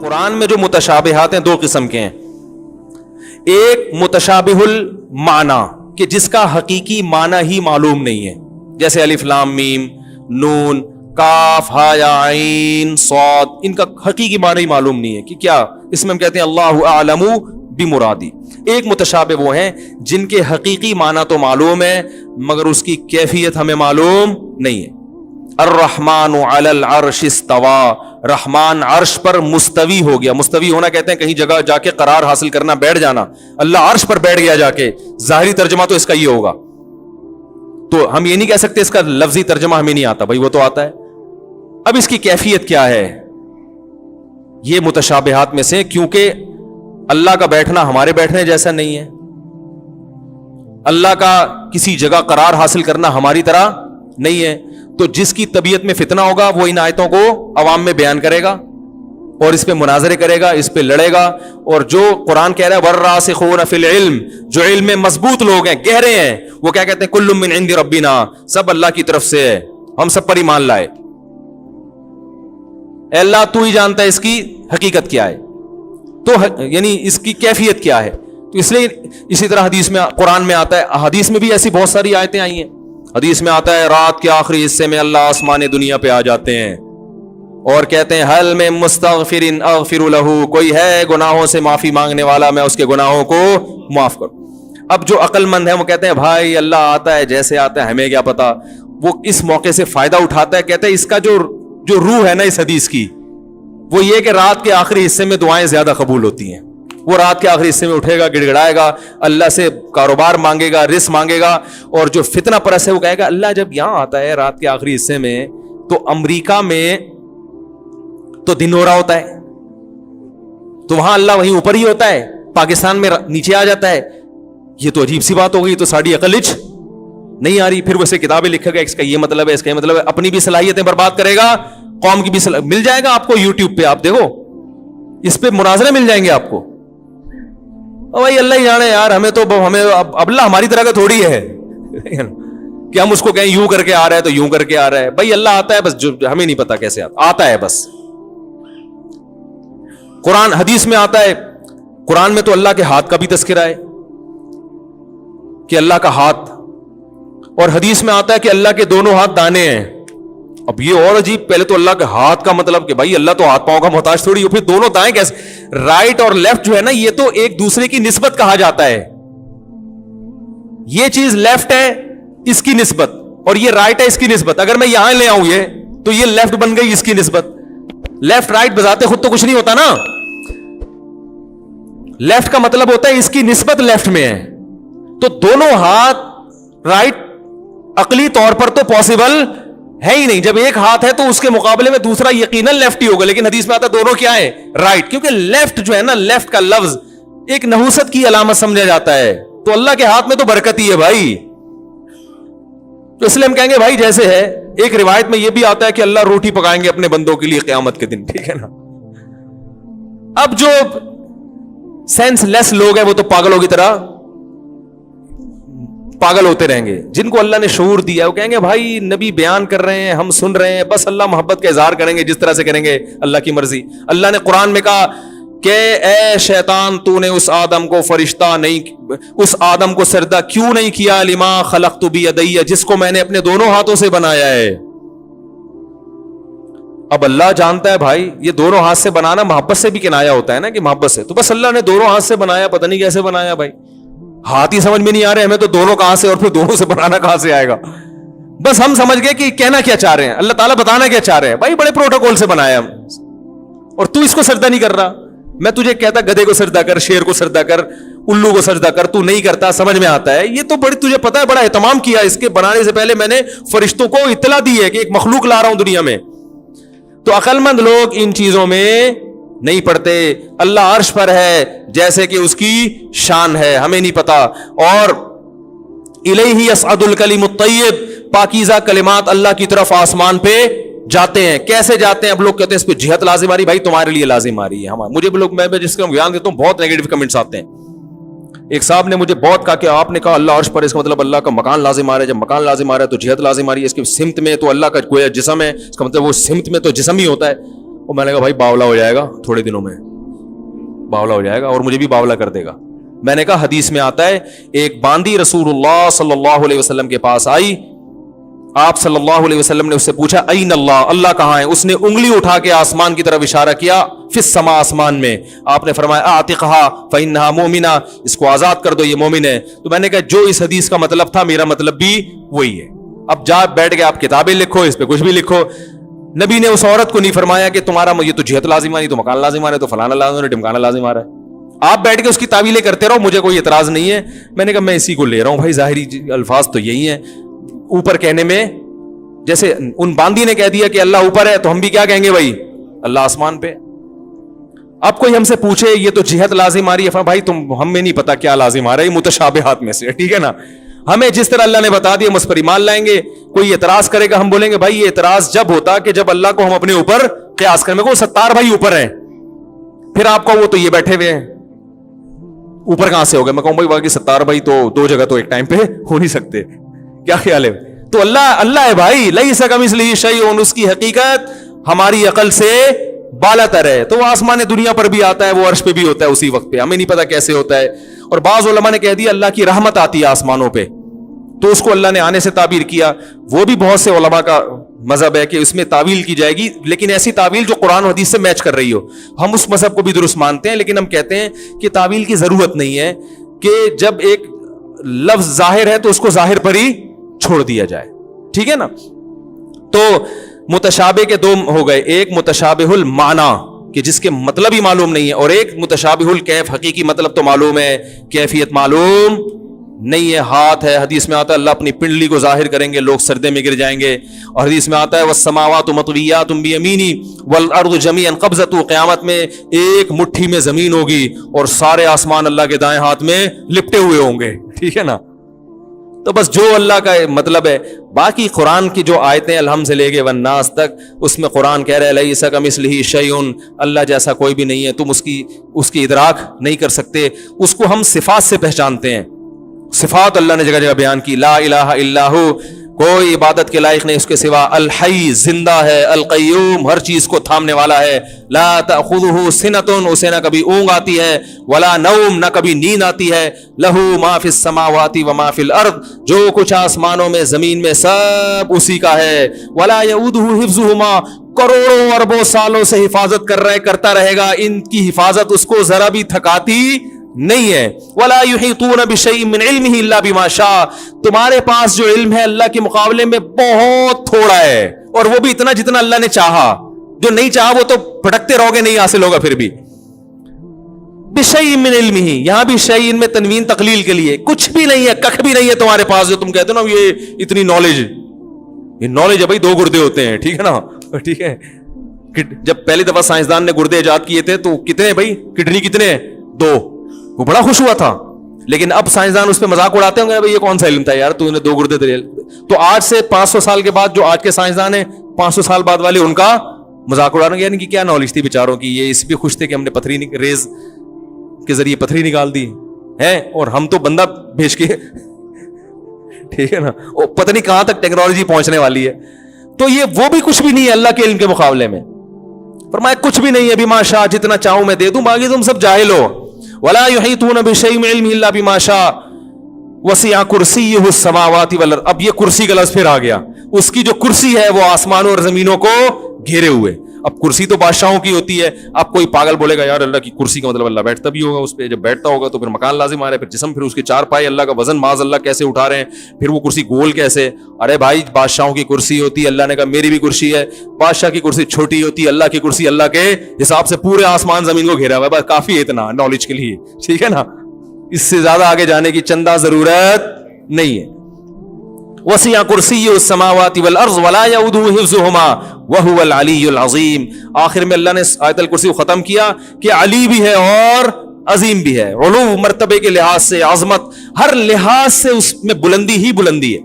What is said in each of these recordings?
قرآن میں جو متشابہات ہیں دو قسم کے ہیں. ایک متشابہ المعنی کہ جس کا حقیقی معنی ہی معلوم نہیں ہے, جیسے الف لام میم نون کاف ہا یا عین صاد, ان کا حقیقی معنی ہی معلوم نہیں ہے کہ کیا, اس میں ہم کہتے ہیں اللہ اعلم بمرادی. ایک متشابہ وہ ہیں جن کے حقیقی معنی تو معلوم ہے مگر اس کی کیفیت ہمیں معلوم نہیں ہے. الرحمن علی العرش استوى, رحمان عرش پر مستوی ہو گیا. مستوی ہونا کہتے ہیں کہیں جگہ جا کے قرار حاصل کرنا, بیٹھ جانا. اللہ عرش پر بیٹھ گیا جا کے, ظاہری ترجمہ تو اس کا یہ ہوگا. تو ہم یہ نہیں کہہ سکتے اس کا لفظی ترجمہ ہمیں نہیں آتا, بھائی وہ تو آتا ہے. اب اس کی کیفیت کیا ہے, یہ متشابہات میں سے, کیونکہ اللہ کا بیٹھنا ہمارے بیٹھنے جیسا نہیں ہے, اللہ کا کسی جگہ قرار حاصل کرنا ہماری طرح نہیں ہے. تو جس کی طبیعت میں فتنہ ہوگا وہ ان آیتوں کو عوام میں بیان کرے گا اور اس پہ مناظرے کرے گا, اس پہ لڑے گا. اور جو قرآن کہہ رہا ہے والراسخون فی العلم, جو علم میں مضبوط لوگ ہیں, گہرے ہیں, وہ کیا کہتے ہیں کل من عند ربنا, سب اللہ کی طرف سے ہے, ہم سب پر ایمان لائے. اے اللہ تو ہی جانتا ہے اس کی حقیقت کیا ہے, تو یعنی اس کی کیفیت کیا ہے. تو اس لیے اسی طرح حدیث میں قرآن میں آتا ہے, حدیث میں بھی ایسی بہت ساری آیتیں آئی ہیں. حدیث میں آتا ہے رات کے آخری حصے میں اللہ آسمان دنیا پہ آ جاتے ہیں اور کہتے ہیں حل میں مستغفر اغفر لہ, کوئی ہے گناہوں سے معافی مانگنے والا, میں اس کے گناہوں کو معاف کروں. اب جو عقل مند ہے وہ کہتے ہیں بھائی اللہ آتا ہے جیسے آتا ہے, ہمیں کیا پتا. وہ اس موقع سے فائدہ اٹھاتا ہے, کہتے ہیں اس کا جو روح ہے نا اس حدیث کی, وہ یہ کہ رات کے آخری حصے میں دعائیں زیادہ قبول ہوتی ہیں. وہ رات کے آخری حصے میں اٹھے گا, گڑ گڑائے گا, اللہ سے کاروبار مانگے گا, رزق مانگے گا. اور جو فتنہ پرست ہے وہ کہے گا اللہ جب یہاں آتا ہے رات کے آخری حصے میں تو امریکہ میں تو دن ہو رہا ہوتا ہے, تو وہاں اللہ وہیں اوپر ہی ہوتا ہے, پاکستان میں نیچے آ جاتا ہے. یہ تو عجیب سی بات ہو گئی, تو ساڑی عقل نہیں آ رہی. پھر ویسے کتابیں لکھے گا اس کا یہ مطلب ہے, اس کا یہ مطلب ہے, اپنی بھی صلاحیتیں برباد کرے گا, قوم کی بھی مل جائے گا آپ کو یوٹیوب پہ, آپ دیکھو اس پہ مناظرے مل جائیں گے آپ کو. بھائی اللہ ہی جانے یار, ہمیں تو ہمیں اب اللہ ہماری طرح کا تھوڑی ہے کہ ہم اس کو کہیں یوں کر کے آ رہا ہے تو یوں کر کے آ رہا ہے. بھائی اللہ آتا ہے بس, جو ہمیں نہیں پتا کیسے آتا ہے بس. قرآن حدیث میں آتا ہے, قرآن میں تو اللہ کے ہاتھ کا بھی تذکرہ ہے کہ اللہ کا ہاتھ, اور حدیث میں آتا ہے کہ اللہ کے دونوں ہاتھ دانے ہیں. اب یہ اور عجیب, پہلے تو اللہ کے ہاتھ کا مطلب کہ بھائی اللہ تو ہاتھ پاؤں کا محتاج تھوڑی ہو, پھر دونوں دائیں کیسے, رائٹ اور لیفٹ جو ہے نا یہ تو ایک دوسرے کی نسبت کہا جاتا ہے. یہ چیز لیفٹ ہے اس کی نسبت, اور یہ رائٹ ہے اس کی نسبت. اگر میں یہاں لے آؤں یہ تو یہ لیفٹ بن گئی اس کی نسبت. لیفٹ رائٹ بذات خود تو کچھ نہیں ہوتا نا, لیفٹ کا مطلب ہوتا ہے اس کی نسبت لیفٹ میں ہے. تو دونوں ہاتھ رائٹ عقلی طور پر تو پاسبل ہے ہی نہیں. جب ایک ہاتھ ہے تو اس کے مقابلے میں دوسرا یقیناً لیفٹ ہی ہوگا, لیکن حدیث میں آتا ہے دونوں کیا ہے رائٹ, کیونکہ لیفٹ جو ہے نا, لیفٹ کا لفظ ایک نحوست کی علامت سمجھا جاتا ہے. تو اللہ کے ہاتھ میں تو برکت ہی ہے بھائی. تو اس لیے ہم کہیں گے بھائی جیسے ہے, ایک روایت میں یہ بھی آتا ہے کہ اللہ روٹی پکائیں گے اپنے بندوں کے لیے قیامت کے دن, ٹھیک ہے نا. اب جو سینس لیس لوگ ہیں وہ تو پاگلوں کی طرح پاگل ہوتے رہیں گے. جن کو اللہ نے شعور دیا وہ کہیں گے بھائی نبی بیان کر رہے ہیں, ہم سن رہے ہیں, بس اللہ محبت کا اظہار کریں گے جس طرح سے کریں گے, اللہ کی مرضی. اللہ نے قرآن میں کہا کہ اے شیطان تو نے اس آدم کو فرشتہ نہیں, اس آدم کو سجدہ کیوں نہیں کیا, لما خلقت بیدی, جس کو میں نے اپنے دونوں ہاتھوں سے بنایا ہے. اب اللہ جانتا ہے بھائی یہ دونوں ہاتھ سے بنانا محبت سے بھی کنایا ہوتا ہے نا, کہ محبت سے, تو بس اللہ نے دونوں ہاتھ سے بنایا, پتہ نہیں کیسے بنایا بھائی, ہاتھ ہی سمجھ میں نہیں آ رہے ہمیں تو دونوں کہاں سے, اور پھر دونوں سے بنانا کہاں سے آئے گا. بس ہم سمجھ گئے کہ کہنا کیا چاہ رہے ہیں, اللہ تعالیٰ بتانا کیا چاہ رہے ہیں. بھائی بڑے پروٹوکول سے بنایا ہم, اور تو اس کو سجدہ نہیں کر رہا. میں تجھے کہتا گدھے کو سجدہ کر, شیر کو سجدہ کر, الو کو سجدہ کر, تو نہیں کرتا, سمجھ میں آتا ہے. یہ تو بڑی تجھے پتا ہے بڑا اہتمام کیا, اس کے بنانے سے پہلے میں نے فرشتوں کو اطلاع دی ہے کہ ایک مخلوق لا رہا ہوں دنیا میں. تو عقل مند لوگ ان چیزوں میں نہیں پڑھتے. اللہ عرش پر ہے جیسے کہ اس کی شان ہے, ہمیں نہیں پتا. اور الیہ یصعد الکلم الطیب, پاکیزہ کلمات اللہ کی طرف آسمان پہ جاتے ہیں. کیسے جاتے ہیں؟ اب لوگ کہتے ہیں اس پہ جہت لازم آ رہی, بھائی تمہارے لیے لازم آ رہی ہے, مجھے بھی لوگ, میں جس کا بیان دیتا ہوں بہت نیگیٹو کمنٹس آتے ہیں. ایک صاحب نے مجھے بہت کہا کہ آپ نے کہا اللہ عرش پر, اس کا مطلب اللہ کا مکان لازم آ رہا ہے, جب مکان لازم آ رہا ہے تو جہت لازم آ رہی ہے, اس کی سمت میں تو اللہ کا گویا جسم ہے, اس کا مطلب وہ سمت میں تو جسم ہی ہوتا ہے. اور میں نے کہا بھائی باولا ہو جائے گا تھوڑے دنوں میں, باولا ہو جائے گا اور مجھے بھی باولا کر دے گا. میں نے کہا حدیث میں آتا ہے ایک باندی رسول اللہ صلی اللہ علیہ وسلم کے پاس آئی, آپ صلی اللہ علیہ وسلم نے اس سے پوچھا این اللہ, اللہ کہاں ہے؟ اس نے انگلی اٹھا کے آسمان کی طرف اشارہ کیا, فی السما, آسمان میں. آپ نے فرمایا اعتقھا فانھا مومنہ, اس کو آزاد کر دو یہ مومن ہے. تو میں نے کہا جو اس حدیث کا مطلب تھا میرا مطلب بھی وہی ہے. اب جا بیٹھ کے آپ کتابیں لکھو, اس پہ کچھ بھی لکھو. نبی نے اس عورت کو نہیں فرمایا کہ تمہارا یہ تو جہت لازم آ رہی, تو مکان لازم آ رہا ہے, تو فلانا لازم ہے, ڈمکانا لازم آ رہا ہے. آپ بیٹھ کے اس کی تعویلیں کرتے رہو, مجھے کوئی اعتراض نہیں ہے. میں نے کہا میں اسی کو لے رہا ہوں بھائی, ظاہری الفاظ تو یہی ہیں. اوپر کہنے میں جیسے ان باندی نے کہہ دیا کہ اللہ اوپر ہے, تو ہم بھی کیا کہیں گے بھائی اللہ آسمان پہ. اب کوئی ہم سے پوچھے یہ تو جہت لازم آ رہی ہے, بھائی تم ہم میں نہیں پتا کیا لازم آ رہا ہے, متشابہات میں سے, ٹھیک ہے نا. ہمیں جس طرح اللہ نے بتا دیا ہم اس پر ایمان لائیں گے. کوئی اعتراض کرے گا ہم بولیں گے بھائی یہ اعتراض جب ہوتا کہ جب اللہ کو ہم اپنے اوپر قیاس کریں. میں کو ستار بھائی اوپر ہیں, پھر آپ کو وہ تو یہ بیٹھے ہوئے ہیں, اوپر کہاں سے ہو گئے؟ میں کہوں بھائی باقی ستار بھائی تو دو جگہ تو ایک ٹائم پہ ہو نہیں سکتے. کیا خیال ہے؟ تو اللہ ہے بھائی, لیس کمثلہ شیء, اس کی حقیقت ہماری عقل سے بالا تر ہے. تو وہ آسمان دنیا پر بھی آتا ہے, وہ عرش پہ بھی ہوتا ہے اسی وقت پہ, ہمیں نہیں پتا کیسے ہوتا ہے. اور بعض علماء نے کہہ دیا اللہ کی رحمت آتی ہے آسمانوں پہ, تو اس کو اللہ نے آنے سے تعبیر کیا. وہ بھی بہت سے علماء کا مذہب ہے کہ اس میں تعویل کی جائے گی, لیکن ایسی تعویل جو قرآن و حدیث سے میچ کر رہی ہو. ہم اس مذہب کو بھی درست مانتے ہیں, لیکن ہم کہتے ہیں کہ تعویل کی ضرورت نہیں ہے, کہ جب ایک لفظ ظاہر ہے تو اس کو ظاہر پر ہی چھوڑ دیا جائے, ٹھیک ہے نا. تو متشابہ کے دو ہو گئے, ایک متشابہ المعنی کہ جس کے مطلب ہی معلوم نہیں ہے, اور ایک متشابہ الکیف, حقیقی مطلب تو معلوم ہے, کیفیت معلوم نہیں ہے. ہاتھ ہے, حدیث میں آتا ہے اللہ اپنی پنڈلی کو ظاہر کریں گے, لوگ سردے میں گر جائیں گے. اور حدیث میں آتا ہے والسماوات مطویات بیمینی والارض جمیعا قبضۃ, قیامت میں ایک مٹھی میں زمین ہوگی اور سارے آسمان اللہ کے دائیں ہاتھ میں لپٹے ہوئے ہوں گے, ٹھیک ہے نا. تو بس جو اللہ کا مطلب ہے. باقی قرآن کی جو آیتیں الحمد سے لے کے والناس تک, اس میں قرآن کہہ رہا ہے لیس کمثلہ شیء, اللہ جیسا کوئی بھی نہیں ہے, تم اس کی ادراک نہیں کر سکتے. اس کو ہم صفات سے پہچانتے ہیں, صفات اللہ نے جگہ جگہ بیان کی. لا الہ الا ہو, کوئی عبادت کے لائق نہیں اس کے سوا. الحی, زندہ ہے. القیوم, ہر چیز کو تھامنے والا ہے. لا تأخذہ سنۃ, اسے نہ کبھی اونگ آتی ہے, ولا نوم, نہ کبھی نیند آتی ہے. لہ ما فی السماوات و ما فی الارض, جو کچھ آسمانوں میں زمین میں سب اسی کا ہے. ولا یؤودہ حفظہما, کروڑوں اربوں سالوں سے حفاظت کرتا رہے گا, ان کی حفاظت اس کو ذرا بھی تھکاتی نہیں ہے. ولا یحیطون بشیء من علمہ الا بما شاء, تمہارے پاس جو علم ہے اللہ کے مقابلے میں بہت تھوڑا ہے, اور وہ بھی اتنا جتنا اللہ نے چاہا. جو نہیں چاہا وہ تو بھٹکتے رہو گے, نہیں حاصل ہوگا پھر بھی. بشیء من علمہ, یہاں بھی شیء میں تنوین تقلیل کے لیے, کچھ بھی نہیں ہے, ککھ بھی نہیں ہے تمہارے پاس جو تم کہتے ہو نا یہ اتنی نالج. یہ نالج ہے بھائی, دو گردے ہوتے ہیں, ٹھیک ہے نا, ٹھیک ہے. جب پہلی دفعہ سائنسدان نے گردے ایجاد کیے تھے تو کتنے بھائی, کڈنی کتنے, دو, وہ بڑا خوش ہوا تھا. لیکن اب سائنسدان اس پہ مذاق اڑاتے ہوں گے بھائی یہ کون سا علم تھا یار, تو نے دو گردے دے. تو آج سے 500 سال کے بعد جو آج کے سائنسدان ہیں, 500 سال بعد والے ان کا مذاق اڑا رہے ہیں, یعنی کہ کیا نالج تھی بیچاروں کی. یہ اس بھی خوش تھے کہ ہم نے پتھری ریز کے ذریعے پتھری نکال دی ہے, اور ہم تو بندہ بھیج کے, ٹھیک ہے نا, وہ پتہ نہیں کہاں تک ٹیکنالوجی پہنچنے والی ہے. تو یہ وہ بھی کچھ بھی نہیں ہے اللہ کے علم کے مقابلے میں. فرمایا کچھ بھی نہیں ہے, بما شاء, جتنا چاہوں میں دے دوں, باقی تم سب جاہل ہو. ولا یحیطون بشیء من علمہ الا بما شاء وسع کرسیہ السماوات والارض. اب یہ کرسی کا لفظ پھر آ گیا, اس کی جو کرسی ہے وہ آسمانوں اور زمینوں کو گھیرے ہوئے. اب کرسی تو بادشاہوں کی ہوتی ہے. اب کوئی پاگل بولے گا یار اللہ کی کرسی کا مطلب اللہ بیٹھتا بھی ہوگا اس پہ, جب بیٹھتا ہوگا تو پھر مکان لازم آ رہا ہے, پھر جسم, پھر اس کے 4 پائے, اللہ کا وزن معاذ اللہ کیسے اٹھا رہے ہیں, پھر وہ کرسی گول کیسے. ارے بھائی بادشاہوں کی کرسی ہوتی ہے, اللہ نے کہا میری بھی کرسی ہے. بادشاہ کی کرسی چھوٹی ہوتی ہے, اللہ کی کرسی اللہ کے حساب سے پورے آسمان زمین کو گھیرا ہوا ہے. بس کافی ہے اتنا نالج کے لیے, ٹھیک ہے نا, اس سے زیادہ آگے جانے کی چندہ ضرورت نہیں ہے. وسع کرسیہ السماوات والارض ولا یؤودہ حفظہما وہو العلی العظیم. آخر میں اللہ نے آیت الکرسی کو ختم کیا کہ علی بھی ہے اور عظیم بھی ہے. علو مرتبے کے لحاظ سے, عظمت, ہر لحاظ سے اس میں بلندی ہی بلندی ہے.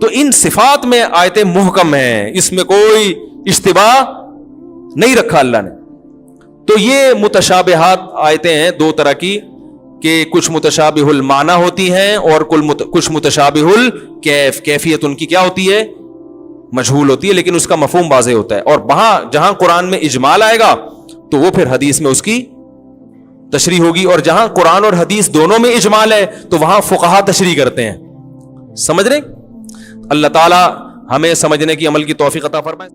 تو ان صفات میں آیتیں محکم ہیں, اس میں کوئی اشتباہ نہیں رکھا اللہ نے. تو یہ متشابہات آیتیں ہیں دو طرح کی, کہ کچھ متشابہ المعنی ہوتی ہیں اور کچھ متشابہ الکیف. کیفیت ان کی کیا ہوتی ہے, مجہول ہوتی ہے لیکن اس کا مفہوم واضح ہوتا ہے. اور وہاں جہاں قرآن میں اجمال آئے گا تو وہ پھر حدیث میں اس کی تشریح ہوگی, اور جہاں قرآن اور حدیث دونوں میں اجمال ہے تو وہاں فقہا تشریح کرتے ہیں. سمجھ رہے؟ اللہ تعالی ہمیں سمجھنے کی عمل کی توفیق عطا فرمائے.